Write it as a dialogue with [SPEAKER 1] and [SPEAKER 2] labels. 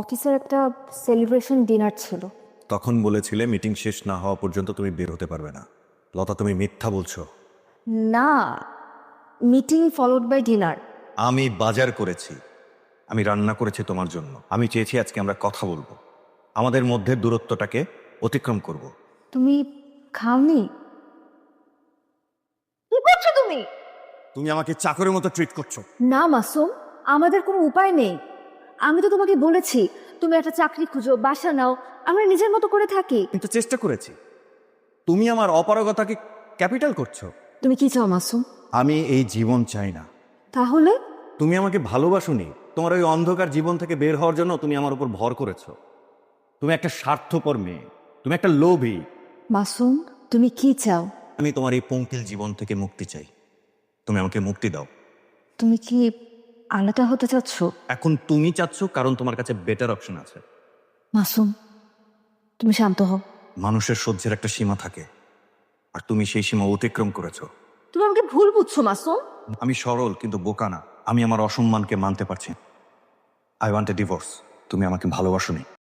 [SPEAKER 1] অফিসের একটা celebration dinner ছিল।
[SPEAKER 2] তখন বলেছিলে মিটিং শেষ না হওয়া পর্যন্ত তুমি বের হতে পারবে না। লতা, তুমি মিথ্যা বলছো।
[SPEAKER 1] না, মিটিং ফলোড বাই ডিনার।
[SPEAKER 2] আমি বাজার করেছি, আমি রান্না করেছি তোমার জন্য। আমি চেয়েছি আজকে আমরা কথা বলবো, আমাদের মধ্যে দূরত্বটাকে অতিক্রম করব।
[SPEAKER 1] তুমি খাওনি? কি করছো তুমি?
[SPEAKER 2] তুমি আমাকে চাকরের মতো ট্রিট করছো।
[SPEAKER 1] না মাসুম, আমাদের কোনো উপায় নেই। আমি তো তোমাকে বলেছি তুমি একটা চাকরি খুঁজো, বাসা নাও, আমরা নিজের মতো করে থাকি।
[SPEAKER 2] কিন্তু চেষ্টা করেছি, তুমি আমার অপারগতাকে ক্যাপিটাল করছো।
[SPEAKER 1] তুমি কি চাও মাসুম?
[SPEAKER 2] আমি এই জীবন চাই না।
[SPEAKER 1] তাহলে
[SPEAKER 2] তুমি আমাকে ভালোবাসোনি, তোমার ওই অন্ধকার জীবন থেকে বের হওয়ার জন্য তুমি আমার উপর ভর করেছো। তুমি একটা স্বার্থপর মেয়ে, তুমি একটা লোভী।
[SPEAKER 1] মাসুম, তুমি কি চাও?
[SPEAKER 2] আমি তোমার এই পঙ্কিল জীবন থেকে মুক্তি চাই, তুমি আমাকে মুক্তি দাও।
[SPEAKER 1] তুমি কি আলাদা হতে চাচ্ছ?
[SPEAKER 2] এখন তুমি চাচ্ছ কারণ তোমার কাছে বেটার অপশন আছে।
[SPEAKER 1] মাসুম, তুমি শান্ত হও।
[SPEAKER 2] মানুষের সহ্যের একটা সীমা থাকে, আর তুমি সেই সীমা অতিক্রম করেছো।
[SPEAKER 1] তুমি আমাকে ভুল বুঝছো মাসুম।
[SPEAKER 2] আমি সরল কিন্তু বোকা না। আমি আমার অসম্মানকে মানতে পারছি। I want a divorce. তুমি আমাকে ভালোবাসোনি।